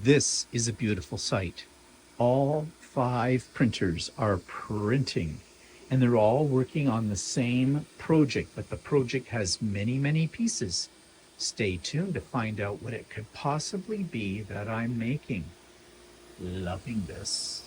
This is a beautiful sight. All 5 printers are printing and they're all working on the same project, but the project has many, many pieces. Stay tuned to find out what it could possibly be that I'm making. Loving this.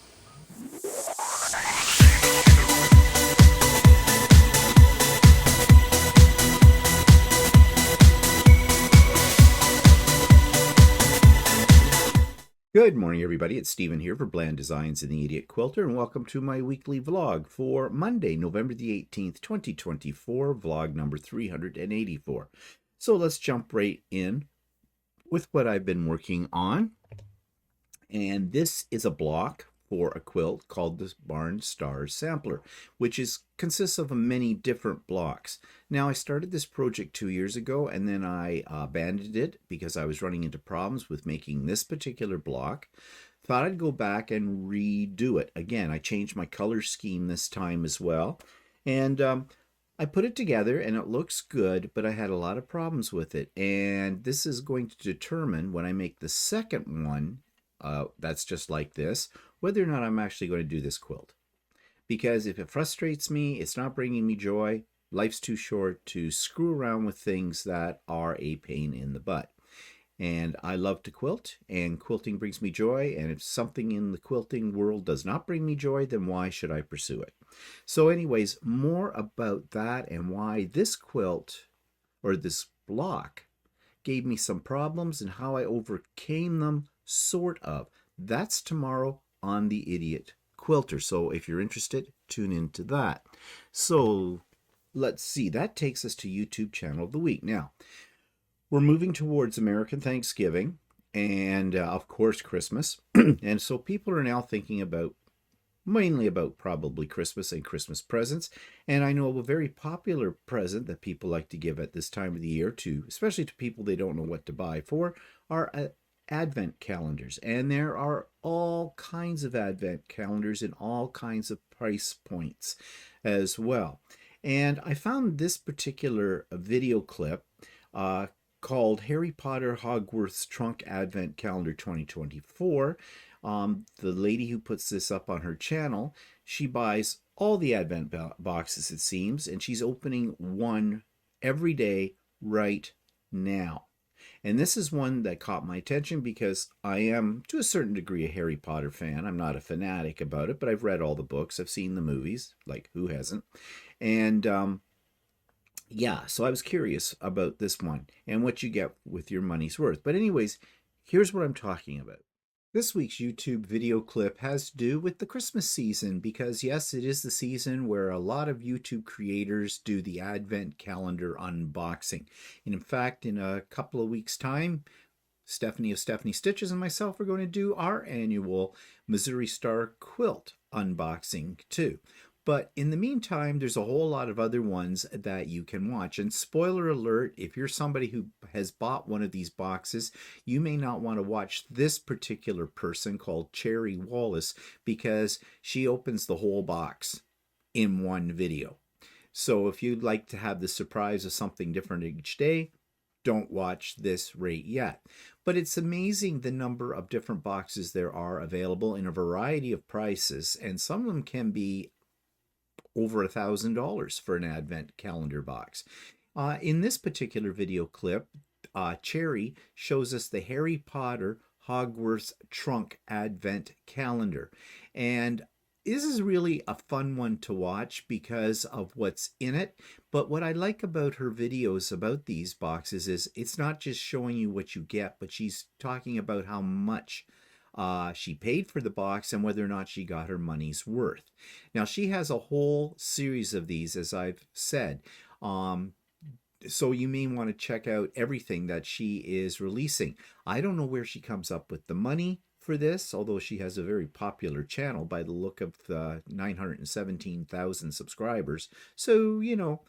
Good morning, everybody. It's Stephen here for Bland Designs and the Idiot Quilter, and welcome to my weekly vlog for Monday, November the 18th, 2024, vlog number 384. So let's jump right in with what I've been working on. And this is a block for a quilt called the Barn Stars Sampler, which consists of many different blocks. Now, I started this project 2 years ago, and then I abandoned it because I was running into problems with making this particular block. Thought I'd go back and redo it. Again, I changed my color scheme this time as well. And I put it together and it looks good, but I had a lot of problems with it. And this is going to determine when I make the second one, that's just like this, whether or not I'm actually going to do this quilt. Because if it frustrates me, it's not bringing me joy, life's too short to screw around with things that are a pain in the butt. And I love to quilt, and quilting brings me joy, and if something in the quilting world does not bring me joy, then why should I pursue it? So anyways, more about that and why this quilt, or this block, gave me some problems and how I overcame them, sort of. That's tomorrow on the Idiot Quilter. So if you're interested, tune into that. So let's see. That takes us to YouTube Channel of the Week. Now, we're moving towards American Thanksgiving and, of course, Christmas. And so people are now thinking about, mainly about probably Christmas and Christmas presents. And I know of a very popular present that people like to give at this time of the year, to, especially to people they don't know what to buy for, are Advent calendars. And there are all kinds of Advent calendars in all kinds of price points as well. And I found this particular video clip called Harry Potter Hogwarts Trunk Advent Calendar 2024. The lady who puts this up on her channel, she buys all the Advent boxes, it seems, and she's opening one every day right now. And this is one that caught my attention because I am, to a certain degree, a Harry Potter fan. I'm not a fanatic about it, but I've read all the books. I've seen the movies, like who hasn't? And yeah, so I was curious about this one and what you get with your money's worth. But anyways, here's what I'm talking about. This week's YouTube video clip has to do with the Christmas season because, yes, it is the season where a lot of YouTube creators do the Advent calendar unboxing. And in fact, in a couple of weeks' time, Stephanie of Stephanie Stitches and myself are going to do our annual Missouri Star quilt unboxing too. But in the meantime, there's a whole lot of other ones that you can watch. And spoiler alert, if you're somebody who has bought one of these boxes, you may not want to watch this particular person called Cherry Wallace because she opens the whole box in one video. So if you'd like to have the surprise of something different each day, don't watch this right yet. But it's amazing the number of different boxes there are available in a variety of prices, and some of them can be over $1,000 for an Advent calendar box. In this particular video clip, Cherry shows us the Harry Potter Hogwarts Trunk Advent Calendar. And this is really a fun one to watch because of what's in it. But what I like about her videos about these boxes is it's not just showing you what you get, but she's talking about how much she paid for the box and whether or not she got her money's worth. Now, she has a whole series of these, as I've said. So you may want to check out everything that she is releasing. I don't know where she comes up with the money for this, although she has a very popular channel by the look of the 917,000 subscribers. So, you know,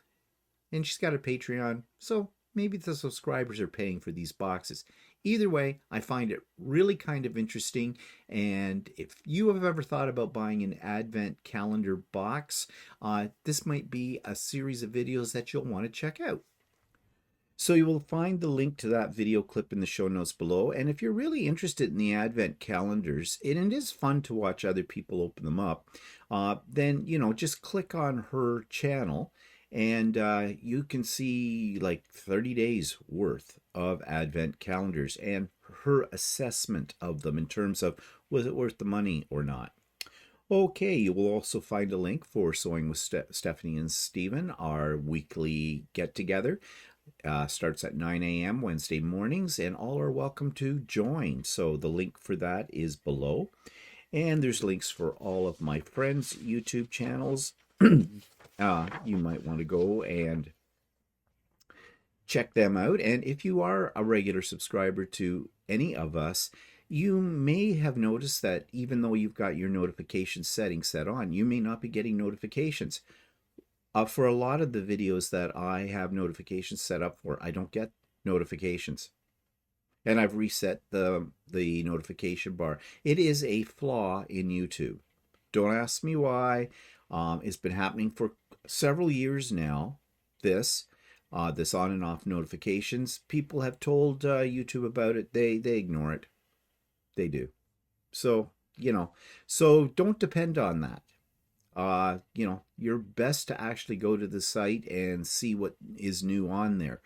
and she's got a Patreon, so maybe the subscribers are paying for these boxes. Either way, I find it really kind of interesting, and if you have ever thought about buying an Advent calendar box, this might be a series of videos that you'll want to check out. So you will find the link to that video clip in the show notes below. And if you're really interested in the Advent calendars, and it is fun to watch other people open them up, then, just click on her channel and you can see like 30 days worth of Advent calendars and her assessment of them in terms of was it worth the money or not. Okay, you will also find a link for Sewing with Stephanie and Stephen, our weekly get-together. Starts at 9 a.m. Wednesday mornings, and all are welcome to join. So the link for that is below. And there's links for all of my friends' YouTube channels. You might want to go and check them out. And if you are a regular subscriber to any of us, you may have noticed that even though you've got your notification settings set on, you may not be getting notifications. For a lot of the videos that I have notifications set up for, I don't get notifications. And I've reset the notification bar. It is a flaw in YouTube. Don't ask me why. It's been happening for several years now. This on and off notifications. People have told YouTube about it. They ignore it. They do. So, so don't depend on that. You're best to actually go to the site and see what is new on there.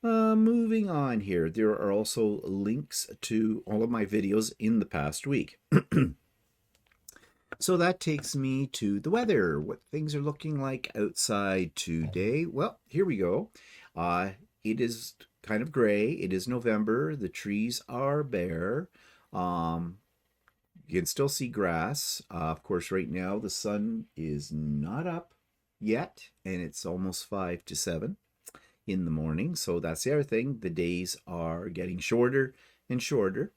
Moving on here, there are also links to all of my videos in the past week. So that takes me to the weather, what things are looking like outside today. Well, here we go. It is kind of gray. It is November. The trees are bare. You can still see grass. Of course, right now the sun is not up yet, and it's almost 5 to 7 in the morning. So that's the other thing. The days are getting shorter and shorter.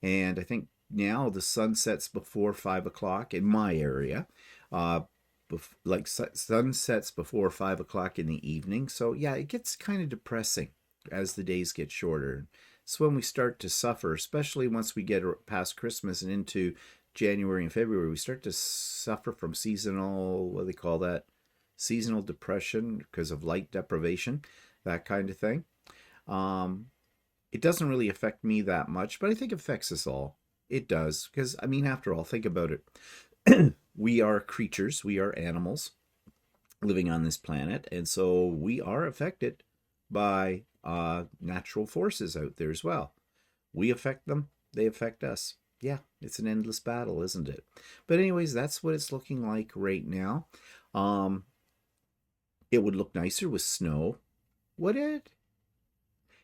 And I think now the sun sets before 5 o'clock in my area. Like sun sets before 5 o'clock in the evening. So yeah, it gets kind of depressing as the days get shorter. It's when we start to suffer, especially once we get past Christmas and into January and February, we start to suffer from seasonal, what do they call that? Seasonal depression because of light deprivation, that kind of thing. It doesn't really affect me that much, but I think it affects us all. It does, because, I mean, after all, think about it. We are creatures, we are animals living on this planet, and so we are affected by natural forces out there as well. We affect them, they affect us. Yeah, it's an endless battle, isn't it? But anyways, that's what it's looking like right now. It would look nicer with snow. Would it?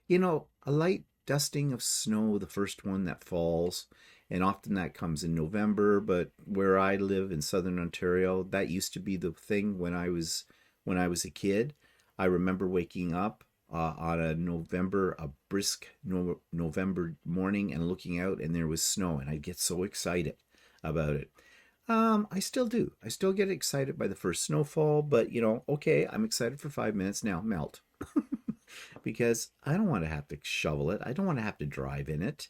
A light dusting of snow, the first one that falls, and often that comes in November, but where I live in southern Ontario, that used to be the thing when I was a kid. I remember waking up on a brisk November morning and looking out, and there was snow, and I'd get so excited about it. I still do. I still get excited by the first snowfall, but okay, I'm excited for 5 minutes now, melt. Because I don't want to have to shovel it. I don't want to have to drive in it,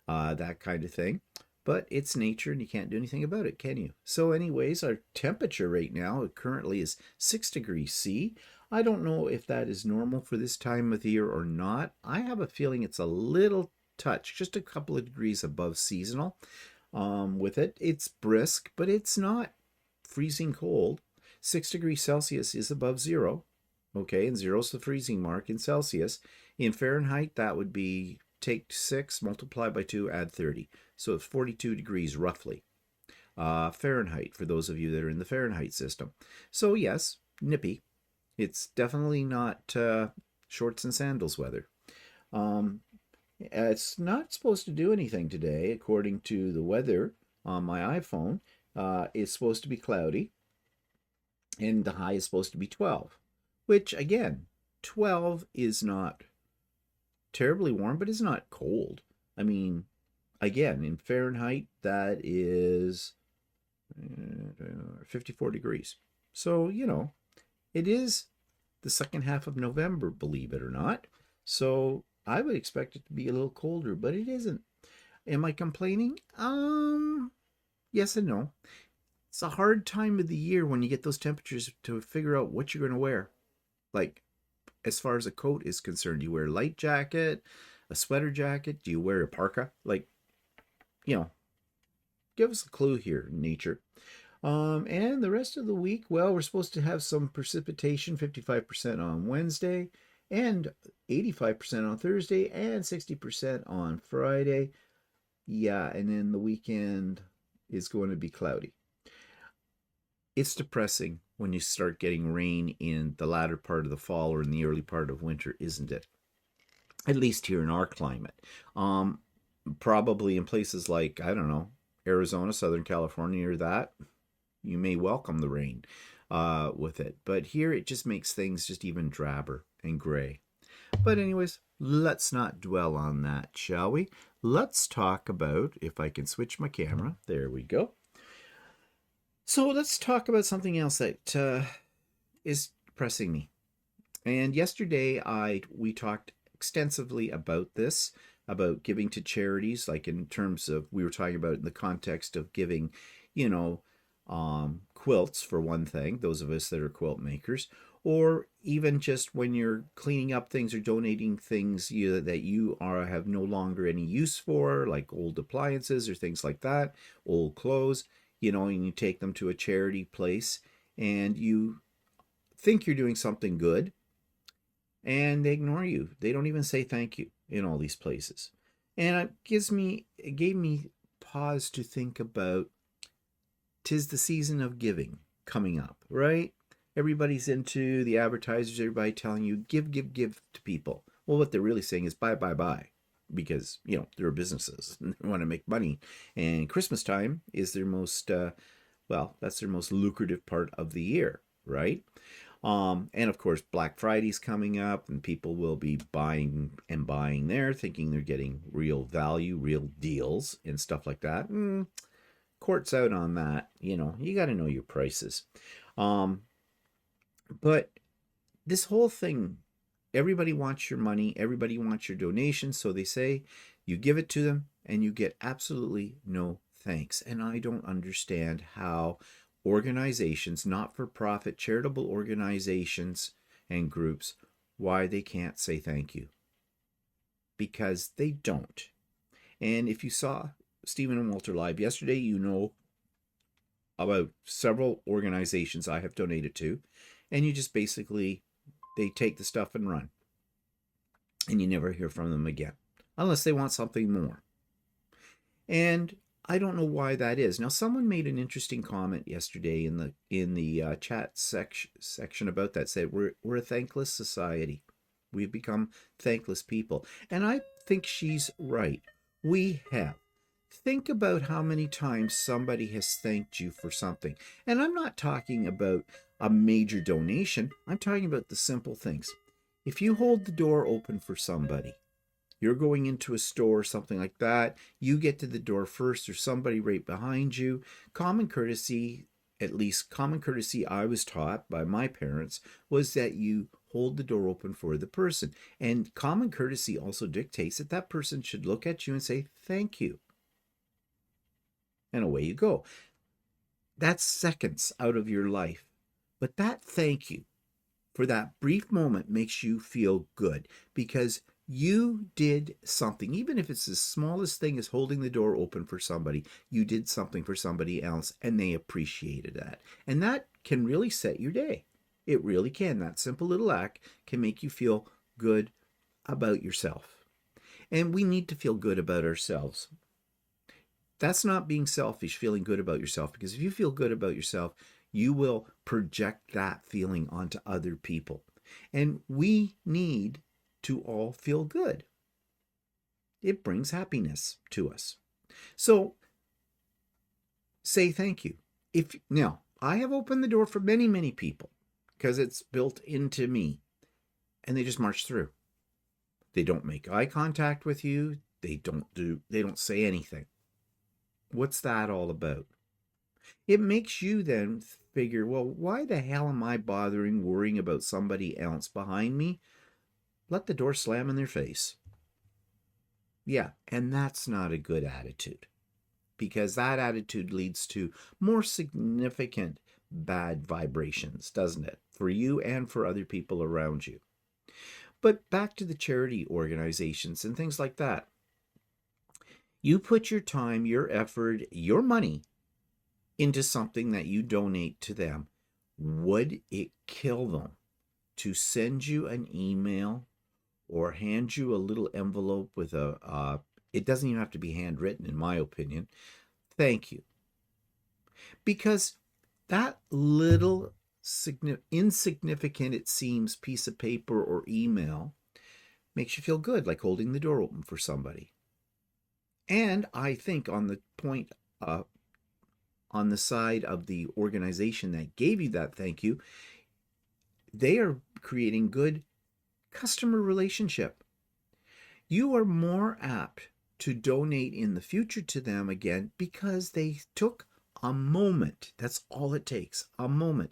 that kind of thing. But it's nature and you can't do anything about it, can you? So anyways, our temperature right now currently is 6 degrees C. I don't know if that is normal for this time of the year or not. I have a feeling it's a little touch, just a couple of degrees above seasonal with it. It's brisk, but it's not freezing cold. 6 degrees Celsius is above zero. Okay, and zero's the freezing mark in Celsius. In Fahrenheit, that would be take 6, multiply by 2, add 30. So it's 42 degrees roughly. Fahrenheit, for those of you that are in the Fahrenheit system. So yes, nippy. It's definitely not shorts and sandals weather. It's not supposed to do anything today, according to the weather on my iPhone. It's supposed to be cloudy, and the high is supposed to be 12. Which, again, 12 is not terribly warm, but it's not cold. I mean, again, in Fahrenheit, that is 54 degrees. So, it is the second half of November, believe it or not. So I would expect it to be a little colder, but it isn't. Am I complaining? Yes and no. It's a hard time of the year when you get those temperatures to figure out what you're going to wear. Like, as far as a coat is concerned? Do you wear a light jacket, a sweater jacket? Do you wear a parka? Like, give us a clue here, nature. And the rest of the week, well, we're supposed to have some precipitation, 55% on Wednesday, and 85% on Thursday, and 60% on Friday. Yeah, and then the weekend is going to be cloudy. It's depressing when you start getting rain in the latter part of the fall or in the early part of winter, isn't it? At least here in our climate. Probably in places like, I don't know, Arizona, Southern California, or that, you may welcome the rain with it. But here it just makes things just even drabber and gray. But anyways, let's not dwell on that, shall we? Let's talk about, if I can switch my camera, there we go. So let's talk about something else that is depressing me. And yesterday we talked extensively about this, about giving to charities, like in terms of, we were talking about in the context of giving, quilts for one thing, those of us that are quilt makers, or even just when you're cleaning up things or donating things that you have no longer any use for, like old appliances or things like that, old clothes, and you take them to a charity place and you think you're doing something good and they ignore you. They don't even say thank you in all these places. And it gave me pause to think about, 'tis the season of giving coming up, right? Everybody's into the advertisers, everybody telling you give, give, give to people. Well, what they're really saying is buy, buy, buy, because, they're businesses and they want to make money. And Christmas time is their most, that's their most lucrative part of the year, right? And of course, Black Friday's coming up and people will be buying there, thinking they're getting real value, real deals and stuff like that. Court's out on that. You got to know your prices. But this whole thing, everybody wants your money, everybody wants your donation, so they say you give it to them and you get absolutely no thanks. And I don't understand how organizations, not-for-profit charitable organizations and groups, why they can't say thank you. Because they don't. And if you saw Stephen and Walter Live yesterday, you know about several organizations I have donated to, and you just basically, they take the stuff and run. And you never hear from them again, unless they want something more. And I don't know why that is. Now, someone made an interesting comment yesterday in the chat section about that. Said we're a thankless society. We've become thankless people, and I think she's right. We have. Think about how many times somebody has thanked you for something, and I'm not talking about a major donation. I'm talking about the simple things. If you hold the door open for somebody, you're going into a store or something like that, you get to the door first, or somebody right behind you. Common courtesy, at least common courtesy I was taught by my parents, was that you hold the door open for the person. And common courtesy also dictates that that person should look at you and say, thank you. And away you go. That's seconds out of your life. But that thank you for that brief moment makes you feel good, because you did something. Even if it's the smallest thing as holding the door open for somebody, you did something for somebody else and they appreciated that. And that can really set your day. It really can. That simple little act can make you feel good about yourself. And we need to feel good about ourselves. That's not being selfish, feeling good about yourself, because if you feel good about yourself, you will project that feeling onto other people. And we need to all feel good. It brings happiness to us. So say thank you. Now, I have opened the door for many, many people because it's built into me, and they just march through. They don't make eye contact with you. They don't say anything. What's that all about? It makes you then figure, well, why the hell am I worrying about somebody else behind me? Let the door slam in their face. Yeah, and that's not a good attitude, because that attitude leads to more significant bad vibrations, doesn't it? For you and for other people around you. But back to the charity organizations and things like that. You put your time, your effort, your money into something that you donate to them. Would it kill them to send you an email or hand you a little envelope with it doesn't even have to be handwritten, in my opinion, thank you? Because that little insignificant, it seems, piece of paper or email makes you feel good, like holding the door open for somebody. And I think on the point, on the side of the organization that gave you that thank you, they are creating good customer relationship. You are more apt to donate in the future to them again because they took a moment. That's all it takes, a moment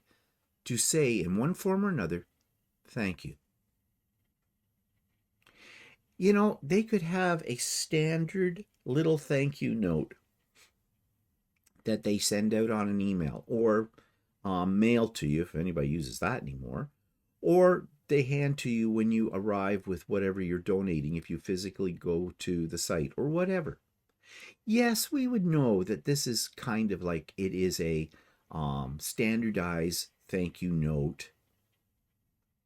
to say in one form or another, thank you. You know, they could have a standard little thank you note that they send out on an email or mail to you, if anybody uses that anymore, or they hand to you when you arrive with whatever you're donating if you physically go to the site or whatever. Yes, we would know that this is kind of like it is a standardized thank you note,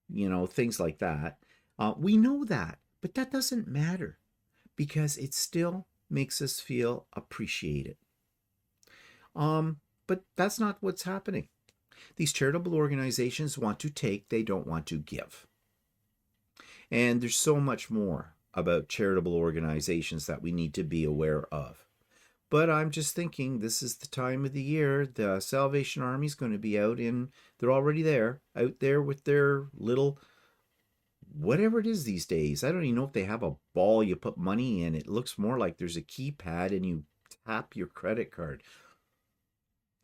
you know, things like that. We know that, but that doesn't matter because it still makes us feel appreciated. But that's not what's happening. These charitable organizations want to take, they don't want to give. And there's so much more about charitable organizations that we need to be aware of. But I'm just thinking this is the time of the year. The Salvation Army is going to be they're already there, out there with their little, whatever it is these days. I don't even know if they have a ball you put money in. It looks more like there's a keypad and you tap your credit card.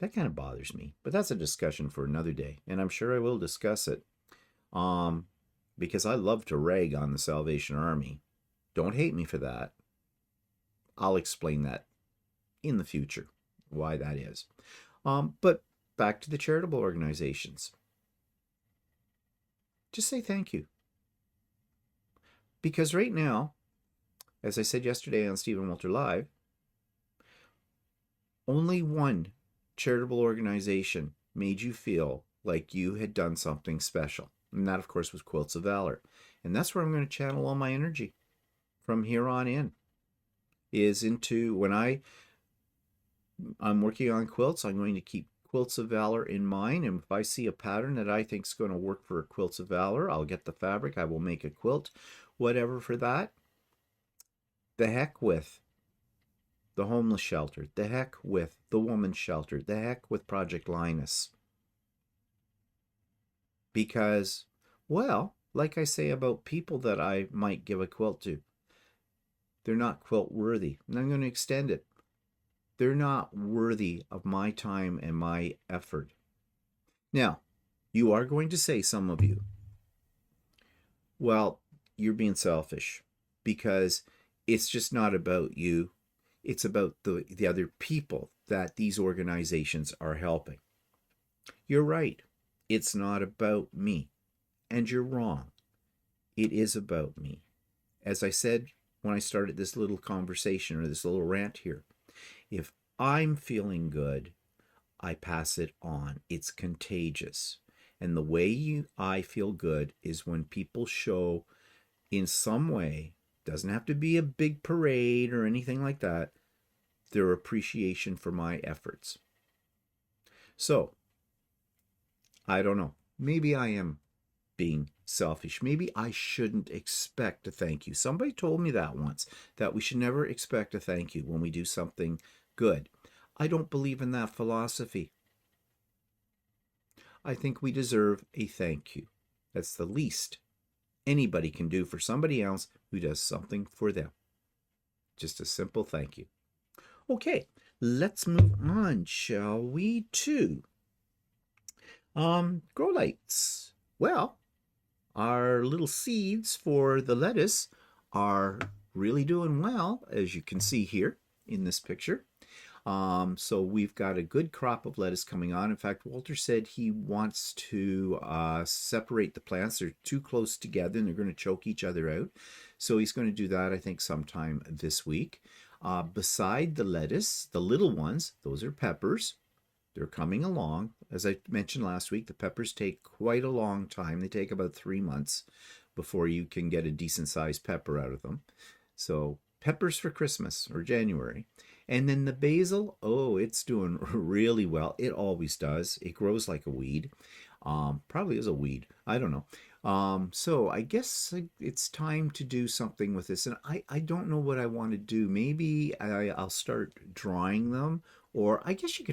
That kind of bothers me, but that's a discussion for another day, and I'm sure I will discuss it. Because I love to rag on the Salvation Army. Don't hate me for that. I'll explain that in the future, why that is. But back to the charitable organizations. Just say thank you. Because right now, as I said yesterday on Stephen Walter Live, only one charitable organization made you feel like you had done something special. And that, of course, was Quilts of Valour. And that's where I'm going to channel all my energy from here on in, is into when I'm working on quilts, I'm going to keep Quilts of Valour in mind. And if I see a pattern that I think is going to work for Quilts of Valour, I'll get the fabric, I will make a quilt, whatever for that. The heck with the homeless shelter, the heck with the woman's shelter, the heck with Project Linus. Because, well, like I say about people that I might give a quilt to, they're not quilt worthy. And I'm going to extend it. They're not worthy of my time and my effort. Now, you are going to say, some of you, well, you're being selfish because it's just not about you. It's about the other people that these organizations are helping. You're right. It's not about me. And you're wrong. It is about me. As I said when I started this little conversation or this little rant here, if I'm feeling good, I pass it on. It's contagious. And the way I feel good is when people show in some way, doesn't have to be a big parade or anything like that, their appreciation for my efforts. So, I don't know. Maybe I am being selfish. Maybe I shouldn't expect a thank you. Somebody told me that once, that we should never expect a thank you when we do something good. I don't believe in that philosophy. I think we deserve a thank you. That's the least anybody can do for somebody else who does something for them. Just a simple thank you. Okay, let's move on, shall we, to grow lights. Well, our little seeds for the lettuce are really doing well, as you can see here in this picture. So we've got a good crop of lettuce coming on. In fact, Walter said he wants to separate the plants. They're too close together and they're going to choke each other out. So he's going to do that, I think, sometime this week. Beside the lettuce, the little ones, those are peppers. They're coming along. As I mentioned last week, the peppers take quite a long time. They take about 3 months before you can get a decent sized pepper out of them. So peppers for Christmas or January. And then the basil, oh, it's doing really well. It always does. It grows like a weed. Probably is a weed. I don't know. So I guess it's time to do something with this. And I don't know what I want to do. Maybe I'll start drying them, or I guess you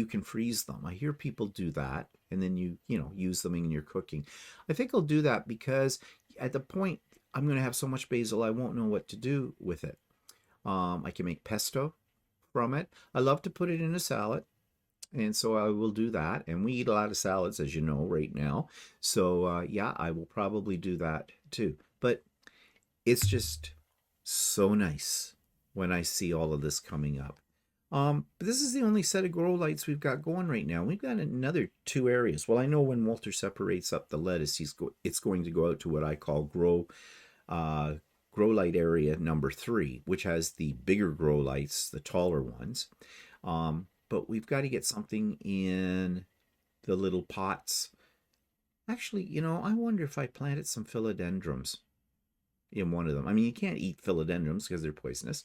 can freeze them. I hear people do that, and then you use them in your cooking. I think I'll do that because at the point I'm going to have so much basil, I won't know what to do with it. I can make pesto from it. I love to put it in a salad. And so I will do that. And we eat a lot of salads, as you know, right now. So, yeah, I will probably do that too. But it's just so nice when I see all of this coming up. But this is the only set of grow lights we've got going right now. We've got another 2 areas. Well, I know when Walter separates up the lettuce, it's going to go out to what I call grow light area number 3, which has the bigger grow lights, the taller ones. But we've got to get something in the little pots. Actually, I wonder if I planted some philodendrons in one of them. I mean, you can't eat philodendrons because they're poisonous,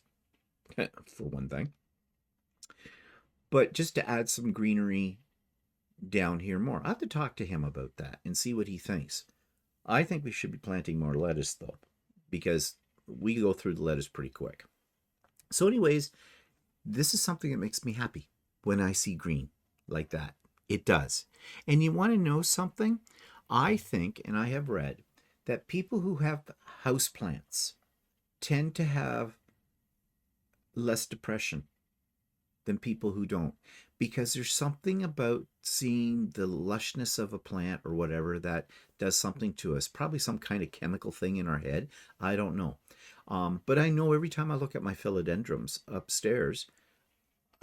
for one thing. But just to add some greenery down here more. I have to talk to him about that and see what he thinks. I think we should be planting more lettuce, though, because we go through the lettuce pretty quick. So anyways, this is something that makes me happy when I see green like that. It does. And you want to know something? I think, and I have read, that people who have houseplants tend to have less depression than people who don't, because there's something about seeing the lushness of a plant or whatever that does something to us. Probably some kind of chemical thing in our head. I don't know. But I know every time I look at my philodendrons upstairs,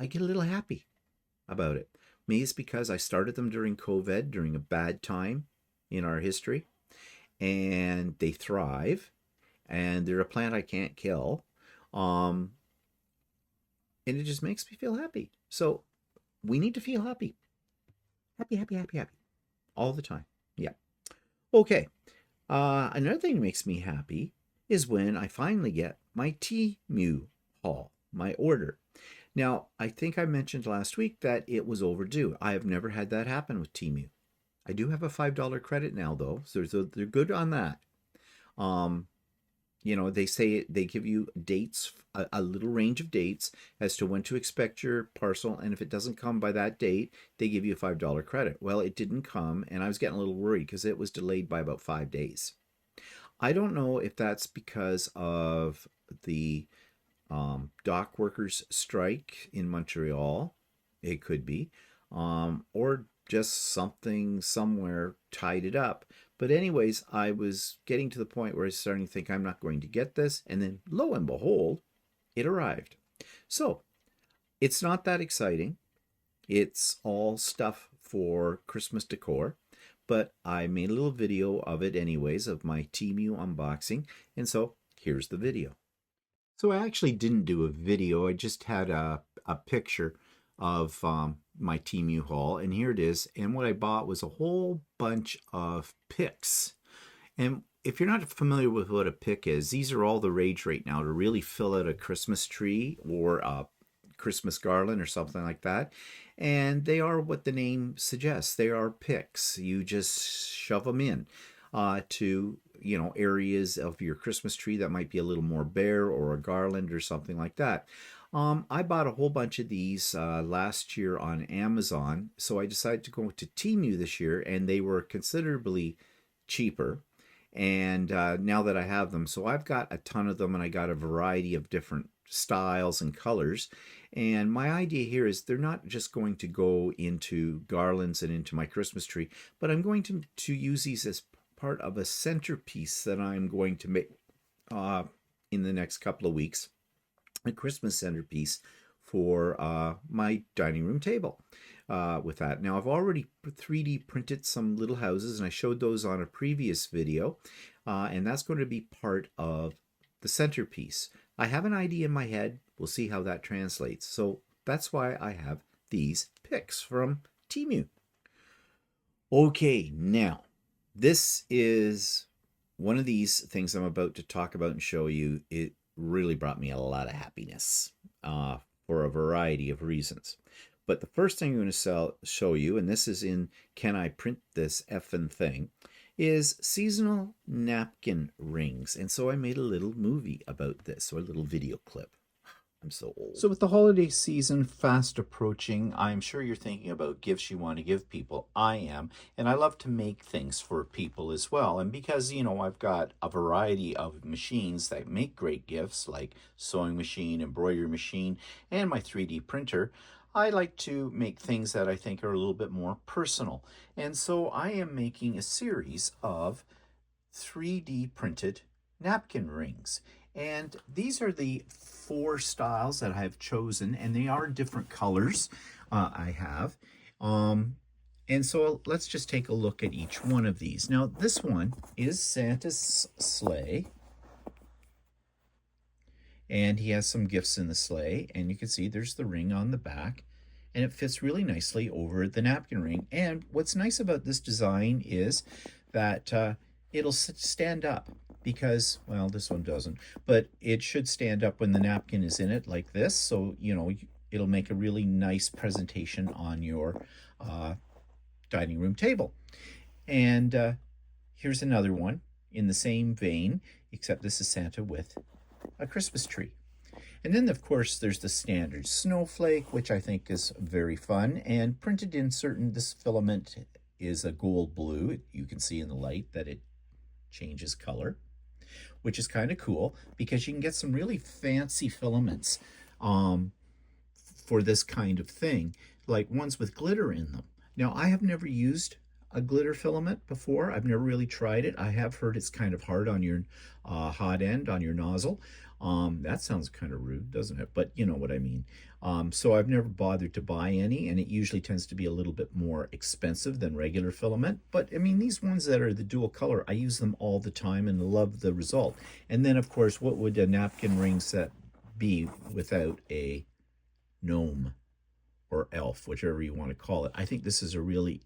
I get a little happy about it. Maybe it's because I started them during COVID, during a bad time in our history, and they thrive, and they're a plant I can't kill. And it just makes me feel happy. So we need to feel happy. Happy, happy, happy, happy. All the time. Yeah. Okay. Another thing that makes me happy is when I finally get my Temu haul, my order. Now, I think I mentioned last week that it was overdue. I have never had that happen with Temu. I do have a $5 credit now, though, so they're good on that. They say they give you dates, a little range of dates as to when to expect your parcel, and if it doesn't come by that date, they give you a $5 credit. Well, it didn't come, and I was getting a little worried because it was delayed by about 5 days. I don't know if that's because of the dock workers strike in Montreal. It could be, or just something somewhere tied it up. But anyways, I was getting to the point where I was starting to think I'm not going to get this, and then lo and behold, it arrived. So it's not that exciting. It's all stuff for Christmas decor, but I made a little video of it anyways, of my Temu unboxing, and so here's the video. So I actually didn't do a video. I just had a picture of my Temu haul, and here it is. And what I bought was a whole bunch of picks. And if you're not familiar with what a pick is, these are all the rage right now to really fill out a Christmas tree or a Christmas garland or something like that. And they are what the name suggests. They are picks. You just shove them in to areas of your Christmas tree that might be a little more bare, or a garland or something like that. I bought a whole bunch of these last year on Amazon, so I decided to go to Temu this year, and they were considerably cheaper. And now that I have them, so I've got a ton of them, and I got a variety of different styles and colors. And my idea here is they're not just going to go into garlands and into my Christmas tree, but I'm going to use these as part of a centerpiece that I'm going to make in the next couple of weeks, a Christmas centerpiece for my dining room table with that. Now I've already 3D printed some little houses, and I showed those on a previous video, and that's going to be part of the centerpiece. I have an idea in my head. We'll see how that translates. So that's why I have these picks from Temu. Okay, now this is one of these things I'm about to talk about and show you. It really brought me a lot of happiness for a variety of reasons. But the first thing I'm going to show you, and this is in Can I Print This Effin' Thing, is seasonal napkin rings. And so I made a little movie about this, or a little video clip. I'm so old. So with the holiday season fast approaching, I'm sure you're thinking about gifts you want to give people. I am, and I love to make things for people as well. And because, you know, I've got a variety of machines that make great gifts, like sewing machine, embroidery machine, and my 3D printer, I like to make things that I think are a little bit more personal. And so I am making a series of 3D printed napkin rings. And these are the 4 styles that I've chosen, and they are different colors I have. And so let's just take a look at each one of these. Now, this one is Santa's sleigh. And he has some gifts in the sleigh, and you can see there's the ring on the back, and it fits really nicely over the napkin ring. And what's nice about this design is that it'll stand up, because, well, this one doesn't, but it should stand up when the napkin is in it like this. So, you know, it'll make a really nice presentation on your dining room table. And here's another one in the same vein, except this is Santa with a Christmas tree. And then, of course, there's the standard snowflake, which I think is very fun, and printed in this filament is a gold blue. You can see in the light that it changes color, which is kind of cool because you can get some really fancy filaments for this kind of thing, like ones with glitter in them. Now, I have never used a glitter filament before. I've never really tried it. I have heard it's kind of hard on your hot end, on your nozzle. That sounds kind of rude, doesn't it? But you know what I mean. So I've never bothered to buy any, and it usually tends to be a little bit more expensive than regular filament. But I mean, these ones that are the dual color, I use them all the time and love the result. And then, of course, what would a napkin ring set be without a gnome or elf, whichever you want to call it? I think this is a really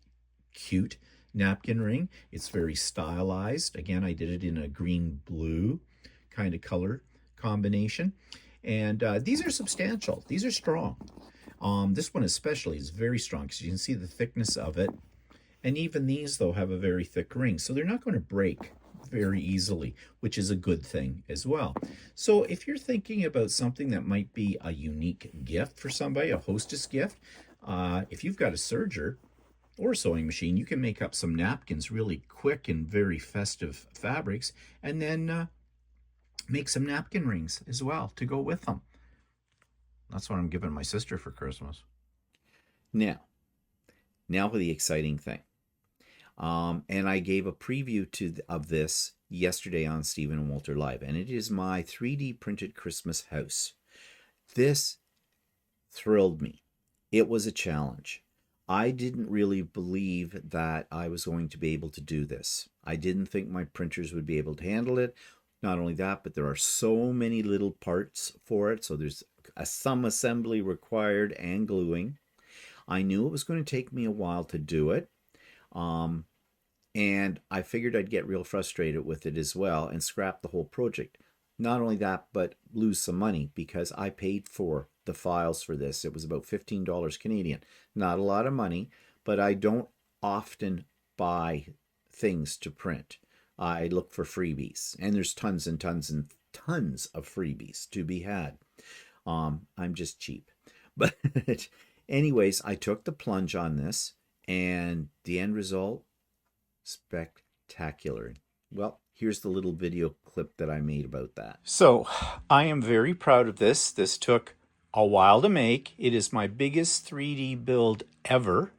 cute napkin ring. It's very stylized. Again, I did it in a green-blue kind of color combination. And these are substantial. These are strong. This one especially is very strong because you can see the thickness of it. And even these, though, have a very thick ring. So they're not going to break very easily, which is a good thing as well. So if you're thinking about something that might be a unique gift for somebody, a hostess gift, if you've got a serger or a sewing machine, you can make up some napkins really quick in very festive fabrics, and then make some napkin rings as well to go with them. That's what I'm giving my sister for Christmas. Now for the exciting thing. And I gave a preview of this yesterday on Stephen and Walter Live, and it is my 3D printed Christmas house. This thrilled me. It was a challenge. I didn't really believe that I was going to be able to do this. I didn't think my printers would be able to handle it. Not only that, but there are so many little parts for it. So there's some assembly required and gluing. I knew it was going to take me a while to do it. And I figured I'd get real frustrated with it as well and scrap the whole project. Not only that, but lose some money because I paid for the files for this. It was about $15 Canadian. Not a lot of money, but I don't often buy things to print. I look for freebies, and there's tons and tons and tons of freebies to be had. I'm just cheap. But anyways, I took the plunge on this, and the end result, spectacular. Well, here's the little video clip that I made about that. So I am very proud of this. This took a while to make. It is my biggest 3D build ever.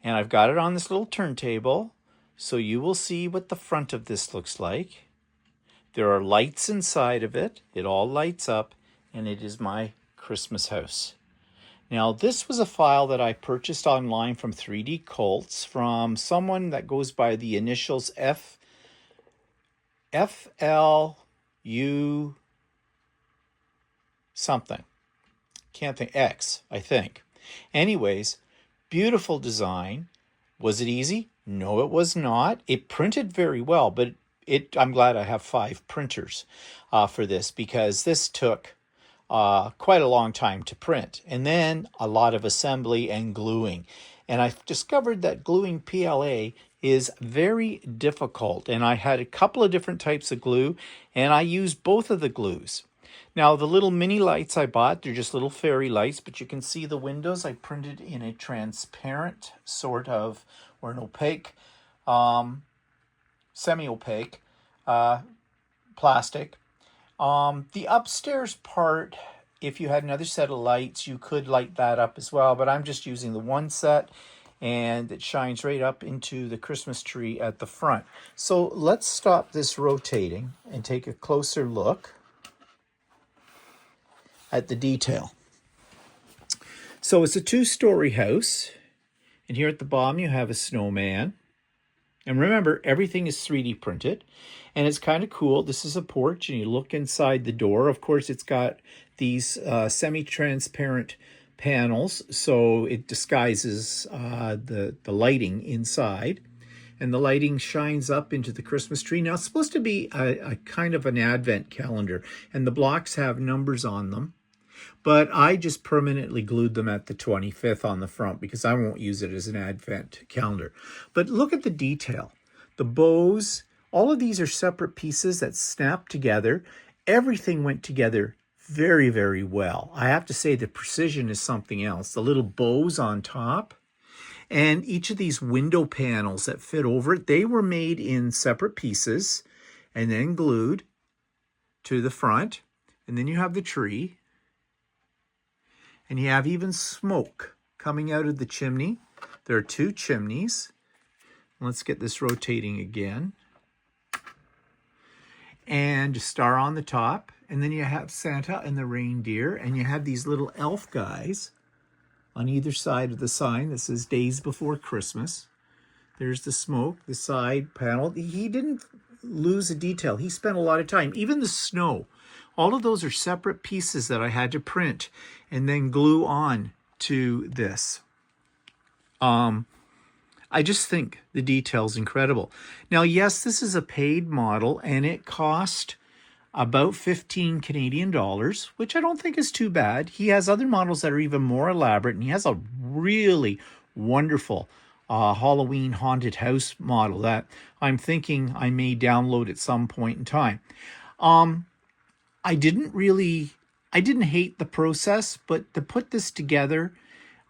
And I've got it on this little turntable. So you will see what the front of this looks like. There are lights inside of it. It all lights up. And it is my Christmas house. Now, this was a file that I purchased online from 3D Quilts from someone that goes by the initials FLU something. Can't think, X, I think. Anyways, beautiful design. Was it easy? No, it was not. It printed very well, but I'm glad I have 5 printers for this, because this took quite a long time to print, and then a lot of assembly and gluing. And I discovered that gluing PLA is very difficult, and I had a couple of different types of glue, and I used both of the glues. Now, the little mini lights I bought, they're just little fairy lights, but you can see the windows I printed in a transparent sort of, or an opaque, semi-opaque plastic. The upstairs part, if you had another set of lights, you could light that up as well, but I'm just using the one set, and it shines right up into the Christmas tree at the front. So let's stop this rotating and take a closer look at the detail. So it's a 2-story house, and here at the bottom you have a snowman. And remember, everything is 3D printed, and it's kind of cool. This is a porch, and you look inside the door. Of course, it's got these semi-transparent panels, so it disguises the lighting inside. And the lighting shines up into the Christmas tree. Now, it's supposed to be a kind of an advent calendar, and the blocks have numbers on them. But I just permanently glued them at the 25th on the front because I won't use it as an advent calendar. But look at the detail. The bows, all of these are separate pieces that snap together. Everything went together very, very well. I have to say the precision is something else. The little bows on top and each of these window panels that fit over it, they were made in separate pieces and then glued to the front. And then you have the tree. And you have even smoke coming out of the chimney. There are 2 chimneys. Let's get this rotating again. And a star on the top. And then you have Santa and the reindeer. And you have these little elf guys on either side of the sign that says Days Before Christmas. There's the smoke, the side panel. He didn't lose a detail. He spent a lot of time. Even the snow. All of those are separate pieces that I had to print and then glue on to this. I just think the detail's incredible. Now, yes, this is a paid model, and it cost about 15 Canadian dollars, which I don't think is too bad. He has other models that are even more elaborate, and he has a really wonderful Halloween haunted house model that I'm thinking I may download at some point in time. I didn't hate the process, but to put this together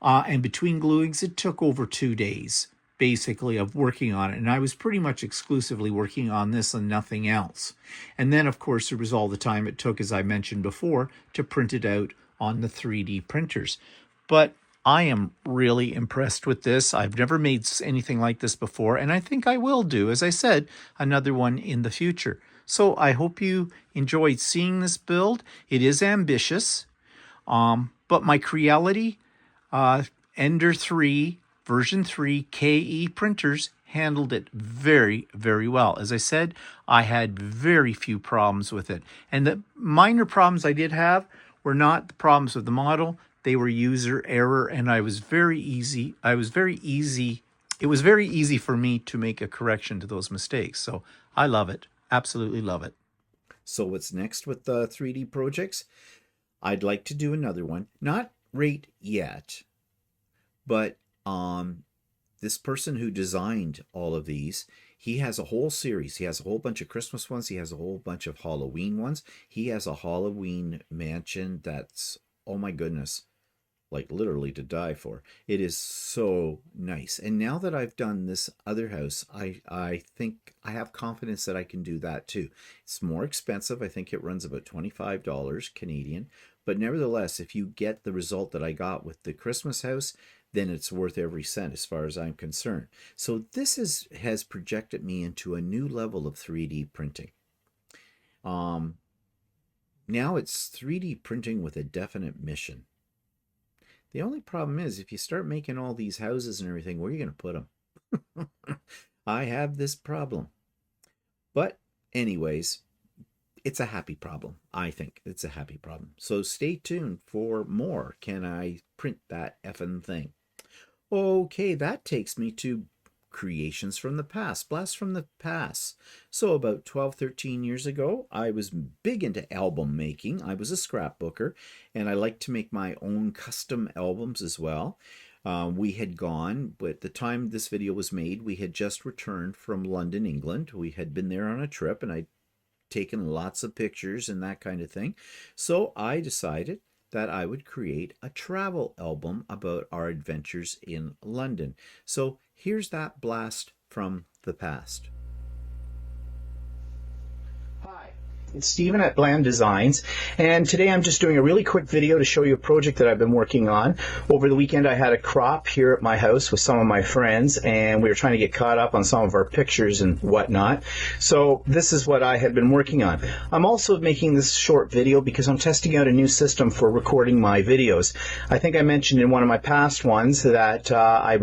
and between gluings, it took over 2 days, basically, of working on it. And I was pretty much exclusively working on this and nothing else. And then, of course, there was all the time it took, as I mentioned before, to print it out on the 3D printers. But I am really impressed with this. I've never made anything like this before, and I think I will do, as I said, another one in the future. So I hope you enjoyed seeing this build. It is ambitious, but my Creality Ender 3 version 3 KE printers handled it very, very well. As I said, I had very few problems with it. And the minor problems I did have were not the problems with the model. They were user error, and it was very easy for me to make a correction to those mistakes. So I love it. Absolutely love it. So what's next with the 3D projects? I'd like to do another one. Not right yet, but this person who designed all of these, he has a whole series. He has a whole bunch of Christmas ones. He has a whole bunch of Halloween ones. He has a Halloween mansion that's, oh my goodness, like literally to die for. It is so nice. And now that I've done this other house, I think I have confidence that I can do that too. It's more expensive. I think it runs about $25 Canadian. But nevertheless, if you get the result that I got with the Christmas house, then it's worth every cent as far as I'm concerned. So this has projected me into a new level of 3D printing. Now it's 3D printing with a definite mission. The only problem is if you start making all these houses and everything, where are you going to put them? I have this problem. But anyways, it's a happy problem. I think it's a happy problem. So stay tuned for more. Can I print that effing thing? Okay, that takes me to creations from the past, blasts from the past. So about 12, 13 years ago, I was big into album making. I was a scrapbooker, and I like to make my own custom albums as well. We had gone, but at the time this video was made, we had just returned from London, England. We had been there on a trip, and I'd taken lots of pictures and that kind of thing. So I decided that I would create a travel album about our adventures in London. So here's that blast from the past. Hi, it's Stephen at Bland Designs, and today I'm just doing a really quick video to show you a project that I've been working on. Over the weekend I had a crop here at my house with some of my friends, and we were trying to get caught up on some of our pictures and whatnot. So this is what I had been working on. I'm also making this short video because I'm testing out a new system for recording my videos. I think I mentioned in one of my past ones that I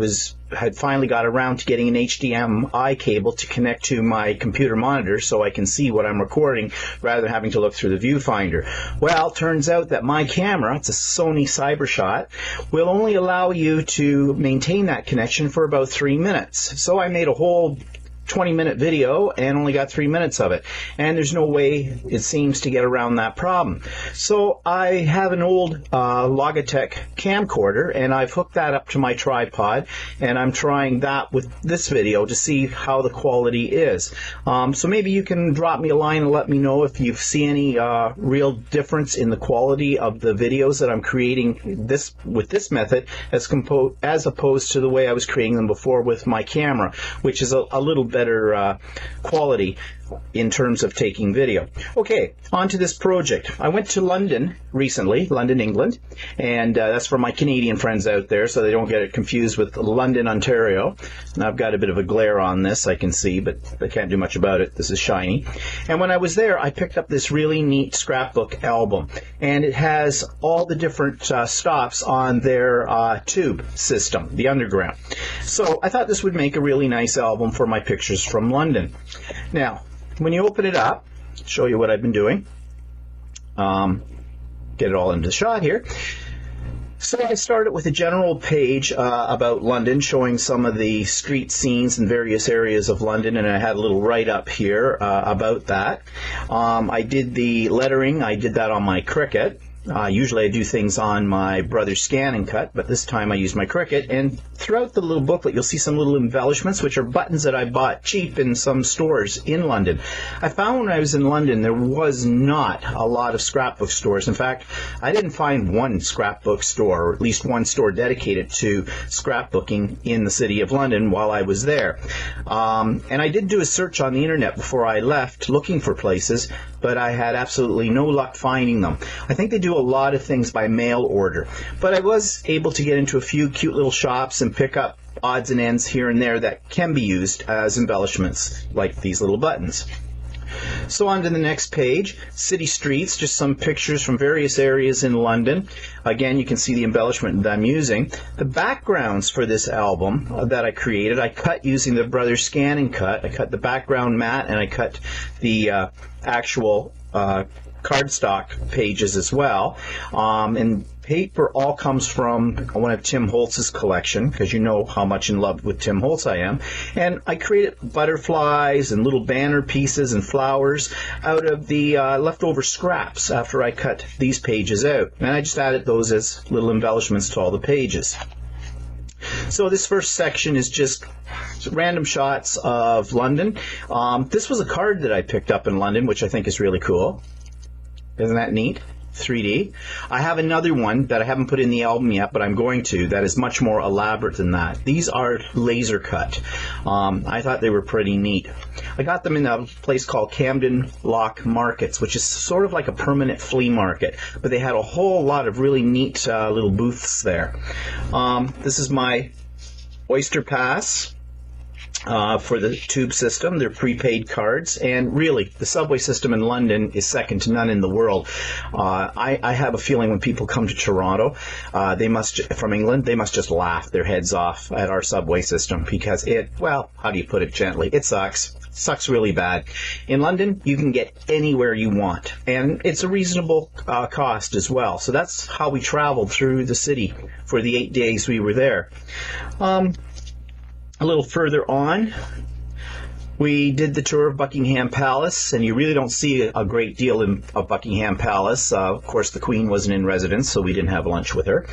had finally got around to getting an HDMI cable to connect to my computer monitor so I can see what I'm recording rather than having to look through the viewfinder. Well, turns out that my camera, it's a Sony CyberShot, will only allow you to maintain that connection for about 3 minutes. So I made a whole 20-minute video and only got 3 minutes of it, and there's no way, it seems, to get around that problem. So I have an old Logitech camcorder, and I've hooked that up to my tripod, and I'm trying that with this video to see how the quality is. So maybe you can drop me a line and let me know if you see any real difference in the quality of the videos that I'm creating with this method as opposed to the way I was creating them before with my camera, which is a little better quality in terms of taking video. Okay, on to this project. I went to London recently, London, England, and that's for my Canadian friends out there so they don't get it confused with London, Ontario. And I've got a bit of a glare on this, I can see, but I can't do much about it. This is shiny. And when I was there, I picked up this really neat scrapbook album, and it has all the different stops on their tube system, the underground. So I thought this would make a really nice album for my pictures from London. Now, when you open it up, I'll show you what I've been doing. Get it all into the shot here. So I started with a general page about London, showing some of the street scenes in various areas of London, and I had a little write-up here about that. I did the lettering, I did that on my Cricut. Usually I do things on my brother's Scan and Cut, but this time I used my Cricut. And throughout the little booklet, you'll see some little embellishments, which are buttons that I bought cheap in some stores in London. I found when I was in London, there was not a lot of scrapbook stores. In fact, I didn't find one scrapbook store, or at least one store dedicated to scrapbooking in the city of London while I was there. And I did do a search on the internet before I left looking for places, but I had absolutely no luck finding them. I think they do a lot of things by mail order, but I was able to get into a few cute little shops and pick up odds and ends here and there that can be used as embellishments, like these little buttons. So on to the next page, city streets, just some pictures from various areas in London. Again, you can see the embellishment that I'm using. The backgrounds for this album that I created, I cut using the Brothers Scan and Cut. I cut the background matte, and I cut the actual cardstock pages as well. And paper all comes from one of Tim Holtz's collection, because you know how much in love with Tim Holtz I am. And I created butterflies and little banner pieces and flowers out of the leftover scraps after I cut these pages out. And I just added those as little embellishments to all the pages. So this first section is just random shots of London. This was a card that I picked up in London, which I think is really cool. Isn't that neat? 3D. I have another one that I haven't put in the album yet, but I'm going to, that is much more elaborate than that. These are laser cut. I thought they were pretty neat. I got them in a place called Camden Lock Markets, which is sort of like a permanent flea market, but they had a whole lot of really neat little booths there. This is my Oyster Pass. for the tube system. They're prepaid cards, and really, the subway system in London is second to none in the world. I have a feeling when people come to Toronto, from England, they must just laugh their heads off at our subway system because how do you put it gently? It sucks. Sucks really bad. In London, you can get anywhere you want, and it's a reasonable cost as well. So that's how we traveled through the city for the 8 days we were there. A little further on, we did the tour of Buckingham Palace, and you really don't see a great deal of Buckingham Palace. Of course, the Queen wasn't in residence, so we didn't have lunch with her.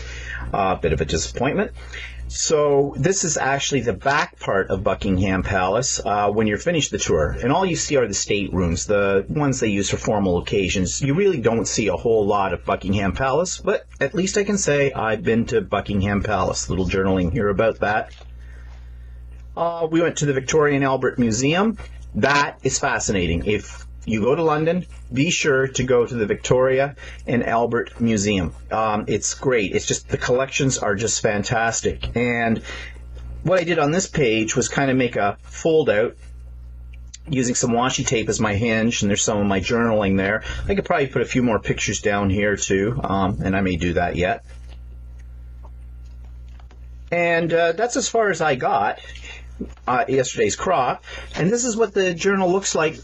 Bit of a disappointment. So this is actually the back part of Buckingham Palace when you're finished the tour. And all you see are the staterooms, the ones they use for formal occasions. You really don't see a whole lot of Buckingham Palace, but at least I can say I've been to Buckingham Palace. Little journaling here about that. We went to the Victoria and Albert Museum. That is fascinating. If you go to London, be sure to go to the Victoria and Albert Museum. It's great. It's just the collections are just fantastic. And what I did on this page was kind of make a fold out using some washi tape as my hinge, and there's some of my journaling there. I could probably put a few more pictures down here too, and I may do that yet. And that's as far as I got. Yesterday's crop, and this is what the journal looks like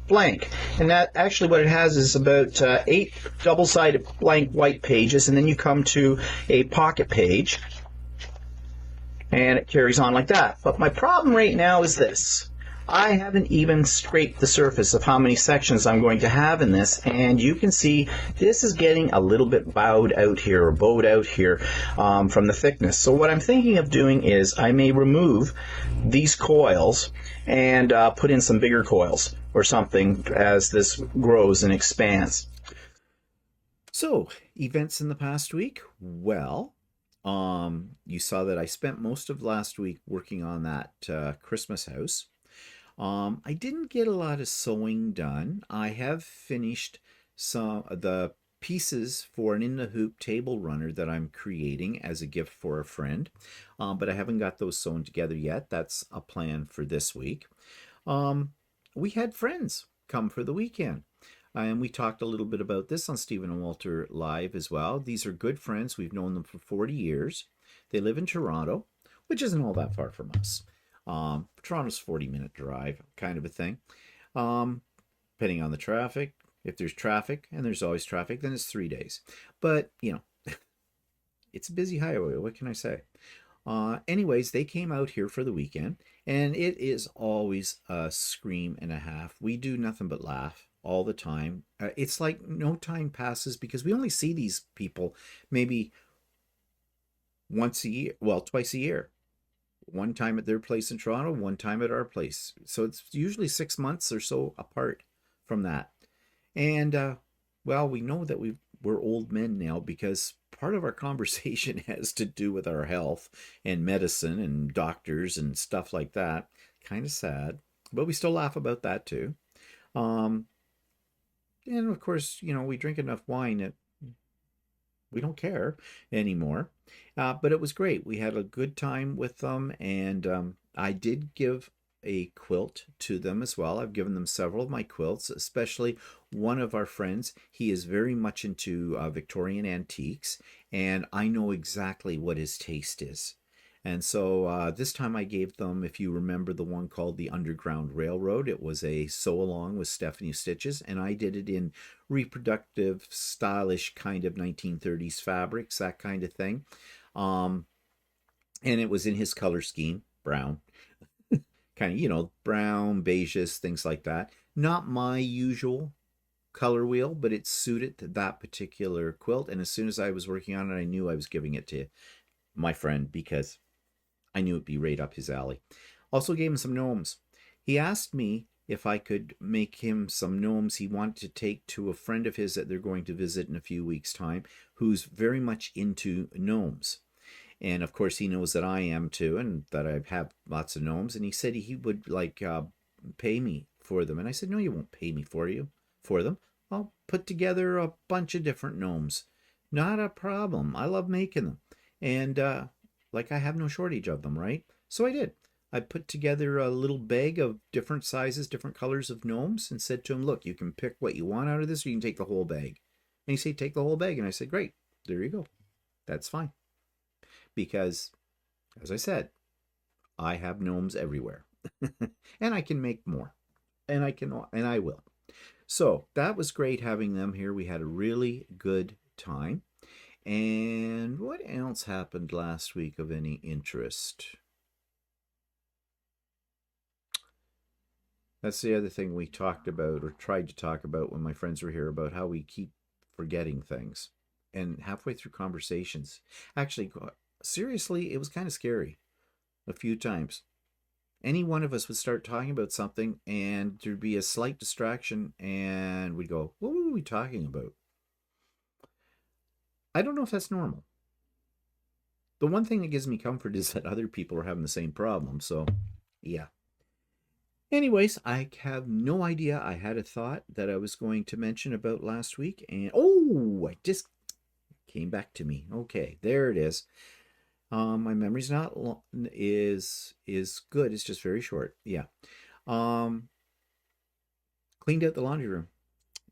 blank. And that actually what it has is about 8 double-sided blank white pages, and then you come to a pocket page, and it carries on like that. But my problem right now is this. I haven't even scraped the surface of how many sections I'm going to have in this, and you can see this is getting a little bit bowed out here from the thickness. So what I'm thinking of doing is I may remove these coils and put in some bigger coils or something as this grows and expands. So, events in the past week? Well, you saw that I spent most of last week working on that Christmas house. I didn't get a lot of sewing done. I have finished some of the pieces for an in the hoop table runner that I'm creating as a gift for a friend, but I haven't got those sewn together yet. That's a plan for this week. We had friends come for the weekend, and we talked a little bit about this on Stephen and Walter Live as well. These are good friends. We've known them for 40 years. They live in Toronto, which isn't all that far from us. Toronto's 40-minute drive kind of a thing. Depending on the traffic. If there's traffic, and there's always traffic, then it's 3 days. But, it's a busy highway. What can I say? Anyways, they came out here for the weekend, and it is always a scream and a half. We do nothing but laugh all the time. It's like no time passes because we only see these people maybe twice a year. One time at their place in Toronto, one time at our place. So it's usually 6 months or so apart from that. And, we know that we're old men now because part of our conversation has to do with our health and medicine and doctors and stuff like that. Kind of sad, but we still laugh about that too. And of course, we drink enough wine that we don't care anymore. But it was great. We had a good time with them, and I did give a quilt to them as well. I've given them several of my quilts, especially one of our friends. He is very much into Victorian antiques, and I know exactly what his taste is. And so this time I gave them, if you remember the one called the Underground Railroad, it was a sew-along with Stephanie Stitches, and I did it in reproductive, stylish kind of 1930s fabrics, that kind of thing. And it was in his color scheme, brown. Kind of, brown, beiges, things like that. Not my usual color wheel, but it suited that particular quilt. And as soon as I was working on it, I knew I was giving it to my friend because I knew it'd be right up his alley. Also gave him some gnomes. He asked me if I could make him some gnomes he wanted to take to a friend of his that they're going to visit in a few weeks' time, who's very much into gnomes. And of course, he knows that I am too, and that I have lots of gnomes. And he said he would pay me for them. And I said, no, you won't pay me for them. I'll put together a bunch of different gnomes. Not a problem. I love making them. And I have no shortage of them, right? So I did. I put together a little bag of different sizes, different colors of gnomes and said to him, look, you can pick what you want out of this or you can take the whole bag. And he said, take the whole bag. And I said, great, there you go. That's fine. Because, as I said, I have gnomes everywhere. And I can make more. And I will. So that was great having them here. We had a really good time. And what else happened last week of any interest? That's the other thing we talked about or tried to talk about when my friends were here, about how we keep forgetting things. And halfway through conversations, actually, seriously, it was kind of scary a few times. Any one of us would start talking about something and there'd be a slight distraction and we'd go, what were we talking about? I don't know if that's normal. The one thing that gives me comfort is that other people are having the same problem. So, yeah. Anyways, I have no idea. I had a thought that I was going to mention about last week, and I just came back to me. Okay, there it is. My memory's not is good. It's just very short. Yeah. Cleaned out the laundry room.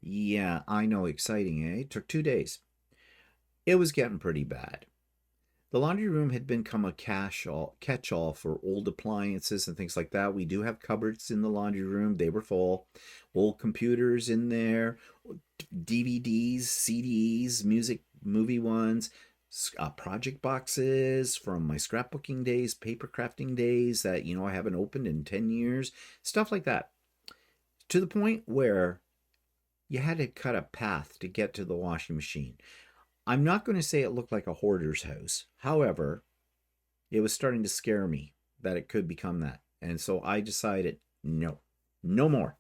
Yeah, I know, exciting, eh? It took 2 days. It was getting pretty bad. The laundry room had become a catch-all for old appliances and things like that. We do have cupboards in the laundry room. They were full. Old computers in there, DVDs, CDs, movie ones, project boxes from my scrapbooking days, paper crafting days that, I haven't opened in 10 years, stuff like that. To the point where you had to cut a path to get to the washing machine. I'm not going to say it looked like a hoarder's house. However, it was starting to scare me that it could become that. And so I decided, no more.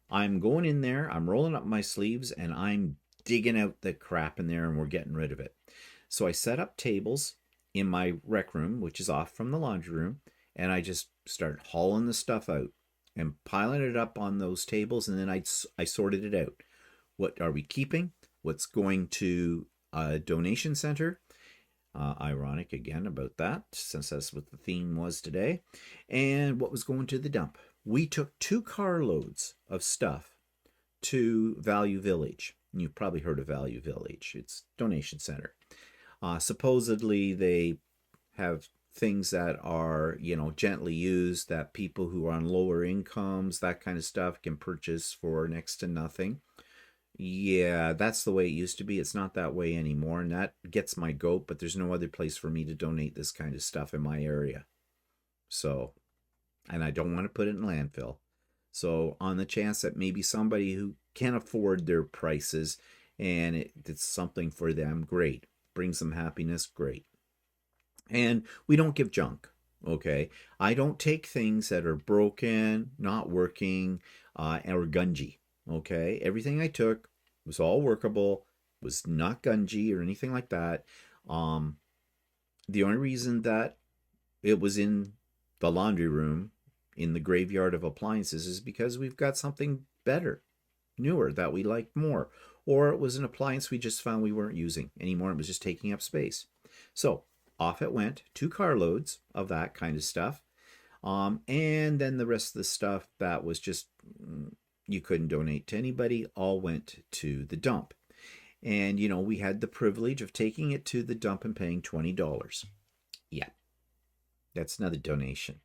I'm going in there, I'm rolling up my sleeves, and I'm digging out the crap in there, and we're getting rid of it. So I set up tables in my rec room, which is off from the laundry room, and I just started hauling the stuff out and piling it up on those tables, and then I sorted it out. What are we keeping? What's going to a donation center? Ironic again about that, since that's what the theme was today. And what was going to the dump? We took 2 carloads of stuff to Value Village. You've probably heard of Value Village. It's a donation center. Supposedly they have things that are, gently used, that people who are on lower incomes, that kind of stuff, can purchase for next to nothing. Yeah, that's the way it used to be. It's not that way anymore, and that gets my goat, but there's no other place for me to donate this kind of stuff in my area. So, and I don't want to put it in landfill. So, on the chance that maybe somebody who can afford their prices and it's something for them, great. Brings them happiness, great. And we don't give junk, okay? I don't take things that are broken, not working, or gungy. Okay, everything I took was all workable, was not gungy or anything like that. The only reason that it was in the laundry room, in the graveyard of appliances, is because we've got something better, newer, that we like more. Or it was an appliance we just found we weren't using anymore. It was just taking up space. So off it went, 2 carloads of that kind of stuff. And then the rest of the stuff that was just... you couldn't donate to anybody, all went to the dump. And, we had the privilege of taking it to the dump and paying $20. Yeah, that's another donation.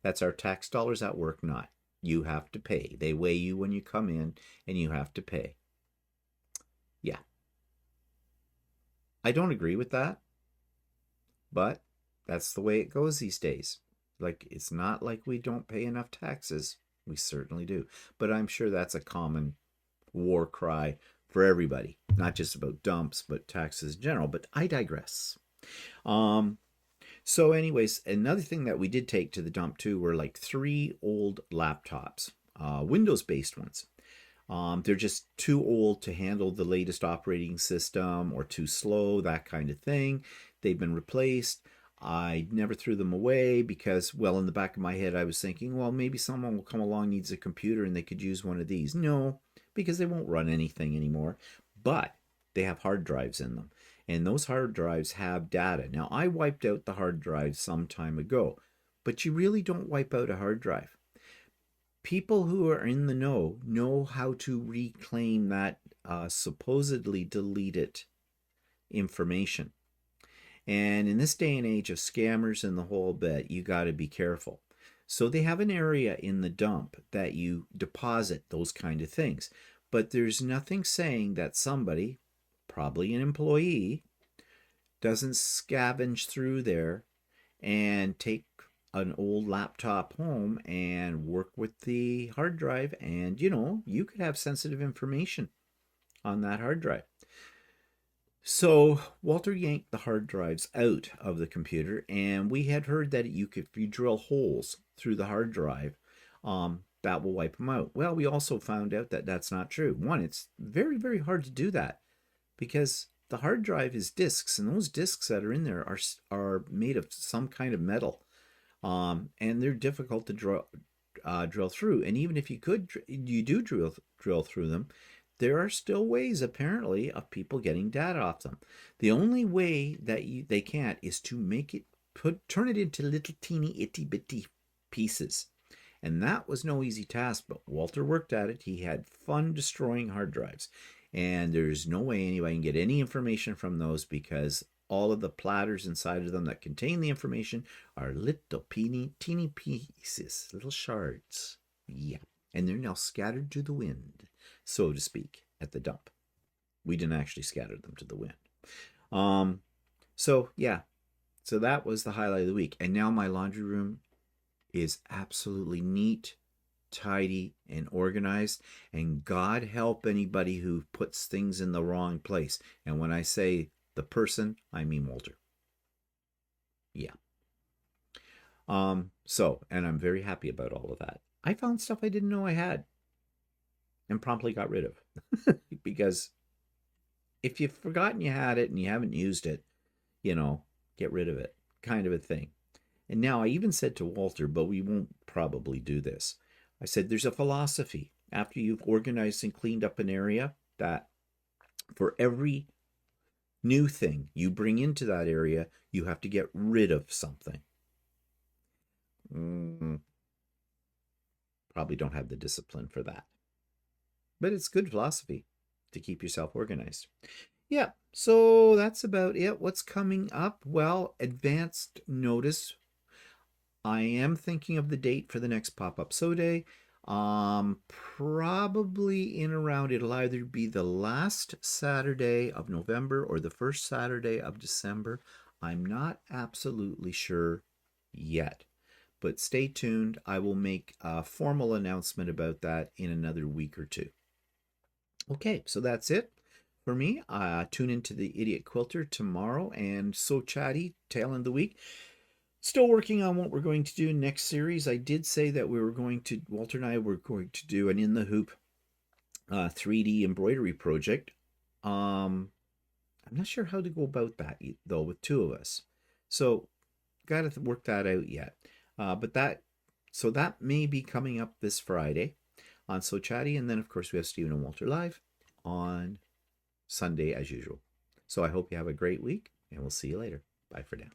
That's our tax dollars at work, not. You have to pay. They weigh you when you come in, and you have to pay. Yeah. I don't agree with that, but that's the way it goes these days. Like, it's not like we don't pay enough taxes. We certainly do. But I'm sure that's a common war cry for everybody. Not just about dumps, but taxes in general. But I digress. So anyways, another thing that we did take to the dump too were like 3 old laptops. Windows-based ones. They're just too old to handle the latest operating system, or too slow, that kind of thing. They've been replaced. I never threw them away because, well, in the back of my head, I was thinking, well, maybe someone will come along, needs a computer, and they could use one of these. No, because they won't run anything anymore. But they have hard drives in them. And those hard drives have data. Now, I wiped out the hard drives some time ago. but you really don't wipe out a hard drive. People who are in the know how to reclaim that supposedly deleted information. And in this day and age of scammers and the whole bit, you got to be careful. So they have an area in the dump that you deposit those kind of things. But there's nothing saying that somebody, probably an employee, doesn't scavenge through there and take an old laptop home and work with the hard drive. And, you could have sensitive information on that hard drive. So Walter yanked the hard drives out of the computer, and we had heard that if you drill holes through the hard drive, that will wipe them out. Well, we also found out that that's not true. One, it's very, very hard to do that because the hard drive is discs, and those discs that are in there are made of some kind of metal, and they're difficult to drill through. And even if you do drill through them, there are still ways, apparently, of people getting data off them. The only way that they can't is to make it turn it into little teeny itty bitty pieces. And that was no easy task, but Walter worked at it. He had fun destroying hard drives. And there's no way anybody can get any information from those because all of the platters inside of them that contain the information are little teeny pieces, little shards. Yeah. And they're now scattered to the wind, so to speak, at the dump. We didn't actually scatter them to the wind. So that was the highlight of the week. And now my laundry room is absolutely neat, tidy, and organized. And God help anybody who puts things in the wrong place. And when I say the person, I mean Walter. Yeah. And I'm very happy about all of that. I found stuff I didn't know I had and promptly got rid of because if you've forgotten you had it and you haven't used it, get rid of it, kind of a thing. And now I even said to Walter, but we won't probably do this. I said, there's a philosophy after you've organized and cleaned up an area that for every new thing you bring into that area, you have to get rid of something. Probably don't have the discipline for that. But it's good philosophy to keep yourself organized. Yeah, so that's about it. What's coming up? Well, advanced notice. I am thinking of the date for the next pop-up sew day. Probably in around, it'll either be the last Saturday of November or the first Saturday of December. I'm not absolutely sure yet. But stay tuned. I will make a formal announcement about that in another week or two. Okay, so that's it for me. Tune into the Idiot Quilter tomorrow and So Chatty, tail end of the week. Still working on what we're going to do next series. I did say that Walter and I were going to do an In the Hoop 3D embroidery project. I'm not sure how to go about that, though, with two of us. So, got to work that out yet. But that may be coming up this Friday on So Chatty. And then, of course, we have Stephen and Walter live on Sunday as usual. So I hope you have a great week, and we'll see you later. Bye for now.